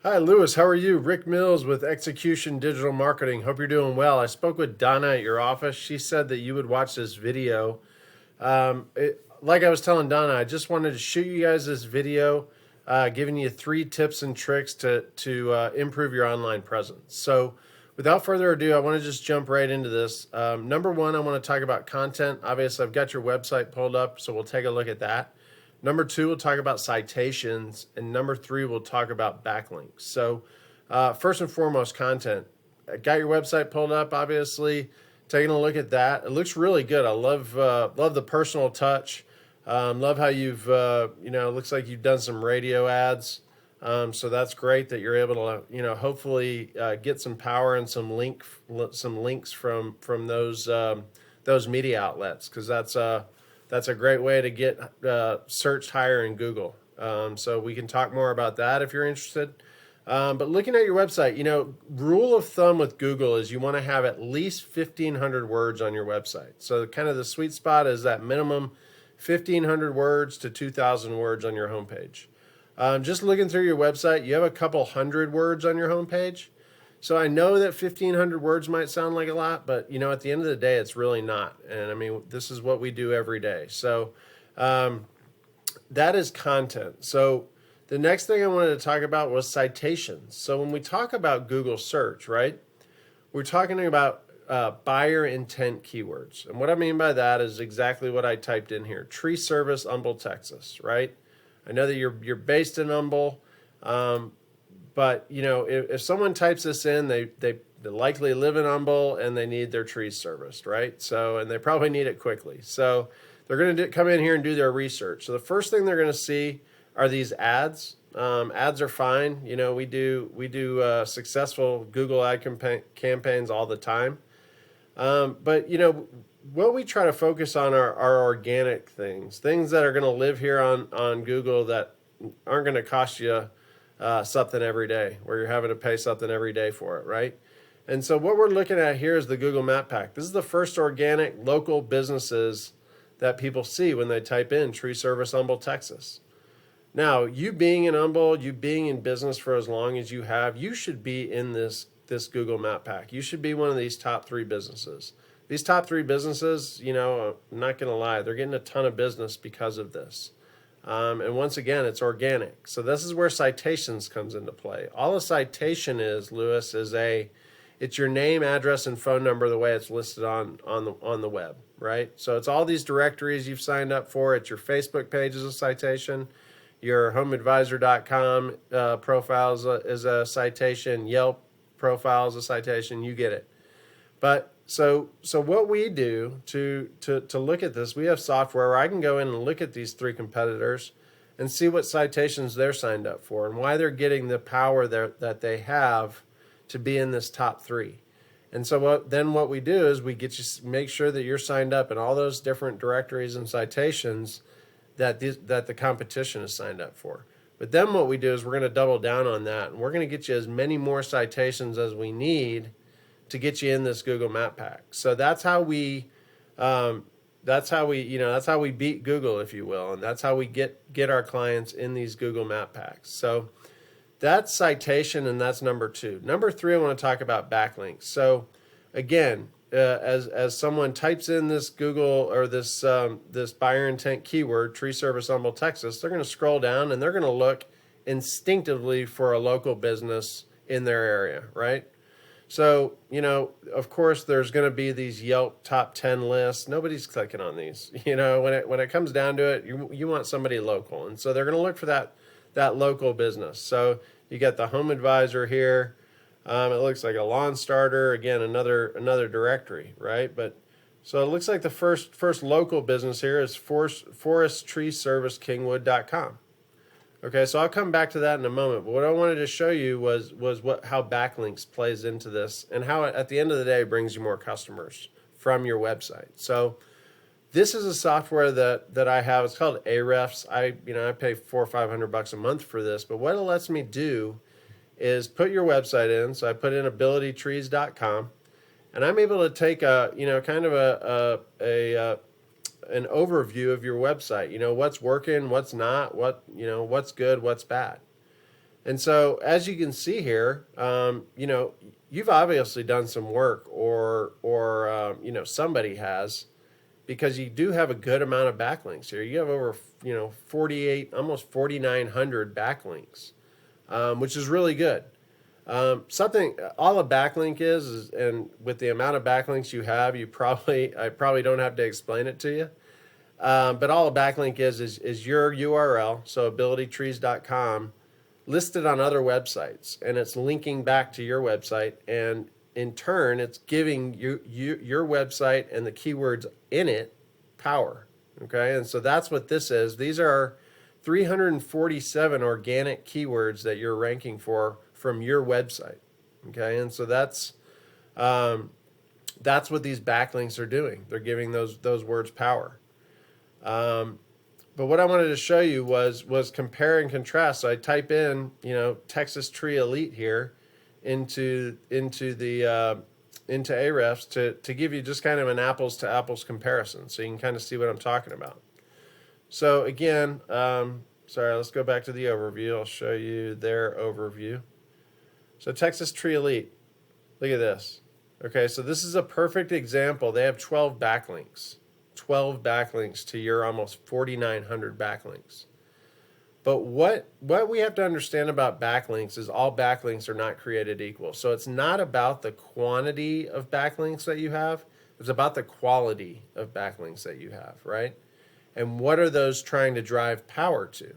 Hi, Lewis. How are you? Rick Mills with Execution Digital Marketing. Hope you're doing well. I spoke with Donna at your office. She said that you would watch this video. Like I was telling Donna, I just wanted to shoot you guys this video, giving you 3 tips and tricks to improve your online presence. So, without further ado, I want to just jump right into this. Number one, I want to talk about content. Obviously, I've got your website pulled up, so we'll take a look at that. Number two, we'll talk about citations. And number three, we'll talk about backlinks. So, first and foremost, content. I got your website pulled up, obviously. Taking a look at that. It looks really good. I love the personal touch. Love how you've, it looks like you've done some radio ads. So that's great that you're able to, hopefully get some power and some links from those media outlets, because that's a great way to get searched higher in Google. So we can talk more about that if you're interested. But looking at your website, rule of thumb with Google is you want to have at least 1,500 words on your website. So kind of the sweet spot is that minimum 1,500 words to 2,000 words on your homepage. Just looking through your website, you have a couple hundred words on your homepage. So I know that 1,500 words might sound like a lot, but at the end of the day, it's really not. And I mean, this is what we do every day. So that is content. So the next thing I wanted to talk about was citations. So when we talk about Google search, right, we're talking about buyer intent keywords. And what I mean by that is exactly what I typed in here: tree service, Humble, Texas, right? I know that you're based in Humble, but if someone types this in, they likely live in Humble and they need their trees serviced, right? So, and they probably need it quickly. So they're going to come in here and do their research. So the first thing they're going to see are these ads. Ads are fine. We do successful Google ad campaigns all the time. But what we try to focus on are organic things that are going to live here on Google, that aren't going to cost you something every day, where you're having to pay something every day for it, right? And so what we're looking at here is the Google Map Pack. This is the first organic local businesses that people see when they type in tree service Humble, Texas. Now, you being in Humble, you being in business for as long as you have, you should be in this Google Map Pack. You should be one of these top 3 businesses. These top 3 businesses, I'm not going to lie, they're getting a ton of business because of this. And once again, it's organic. So this is where citations comes into play. All a citation is, Lewis, it's your name, address, and phone number the way it's listed on the web, right? So it's all these directories you've signed up for. It's your Facebook page is a citation. Your homeadvisor.com profile is a citation. Yelp profile is a citation. You get it. But so what we do to look at this, we have software where I can go in and look at these 3 competitors and see what citations they're signed up for and why they're getting the power that they have to be in this top 3. And so what we do is we make sure that you're signed up in all those different directories and citations that the competition is signed up for. But then what we do is we're going to double down on that, and we're going to get you as many more citations as we need to get you in this Google Map Pack. So that's how we beat Google, if you will, and that's how we get our clients in these Google Map Packs. So that's citation, and that's number 2. Number 3, I want to talk about backlinks. So again, as someone types in this Google or this buyer intent keyword, tree service Humble, Texas, they're going to scroll down and they're going to look instinctively for a local business in their area, right? So, of course, there's going to be these Yelp top 10 lists. Nobody's clicking on these. When it comes down to it, you want somebody local, and so they're going to look for that local business. So you got the Home Advisor here. It looks like a lawn starter, again, another directory, right? But so it looks like the first local business here is foresttreeservicekingwood.com. Okay, so I'll come back to that in a moment. But what I wanted to show you was how backlinks plays into this, and how it, at the end of the day, brings you more customers from your website. So this is a software that I have. It's called Ahrefs. I pay $400 or $500 a month for this. But what it lets me do is put your website in. So I put in abilitytrees.com, and I'm able to take an overview of your website. What's working, what's not, what's good, what's bad. And so as you can see here, you know, you've obviously done some work, or you know, somebody has, because you do have a good amount of backlinks here. You have over, you know, 48, almost 4,900 backlinks, which is really good. Something all a backlink is, and with the amount of backlinks you have, I probably don't have to explain it to you. But all a backlink is your URL, so abilitytrees.com, listed on other websites, and it's linking back to your website, and in turn, it's giving your website and the keywords in it power. Okay, and so that's what this is. These are 347 organic keywords that you're ranking for from your website. Okay, and so that's what these backlinks are doing. They're giving those words power. But what I wanted to show you was compare and contrast. So I type in, you know, Texas Tree Elite here into Ahrefs to give you just kind of an apples to apples comparison, so you can kind of see what I'm talking about. So again, sorry, let's go back to the overview. I'll show you their overview. So Texas Tree Elite, look at this. Okay, so this is a perfect example. They have 12 backlinks. 12 backlinks to your almost 4,900 backlinks. But what we have to understand about backlinks is all backlinks are not created equal. So it's not about the quantity of backlinks that you have. It's about the quality of backlinks that you have, right? And what are those trying to drive power to?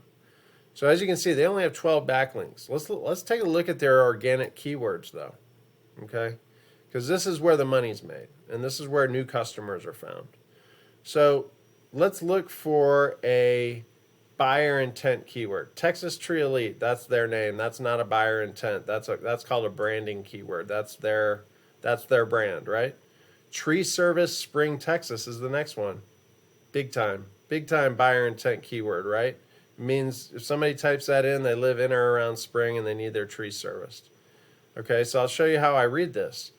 So as you can see, they only have 12 backlinks. Let's take a look at their organic keywords though, okay? Because this is where the money's made, and this is where new customers are found. So let's look for a buyer intent keyword. Texas Tree Elite, that's their name. That's not a buyer intent. That's called a branding keyword. That's their brand, right? Tree Service Spring Texas is the next one. Big time buyer intent keyword, right? It means if somebody types that in, they live in or around spring and they need their tree serviced. Okay, so I'll show you how I read this.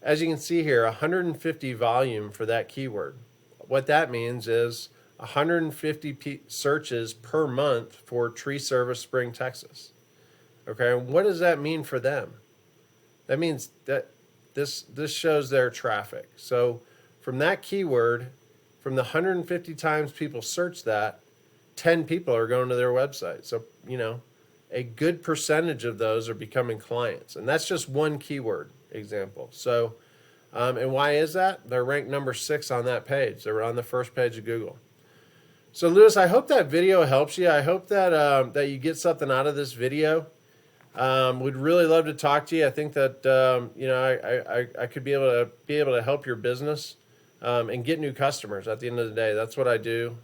As you can see here, 150 volume for that keyword. What that means is 150 searches per month for Tree Service Spring Texas. Okay, and what does that mean for them? That means that this shows their traffic. So from that keyword, from the 150 times people search that, 10 people are going to their website. So, you know, a good percentage of those are becoming clients. And that's just one keyword example. So, and why is that? They're ranked number 6 on that page. They're on the first page of Google. So, Lewis, I hope that video helps you. I hope that that you get something out of this video. Would really love to talk to you. I think that you know, I could be able to help your business and get new customers. At the end of the day, that's what I do.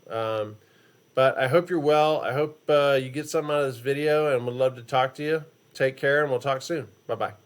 But I hope you're well. I hope you get something out of this video, and would love to talk to you. Take care, and we'll talk soon. Bye-bye.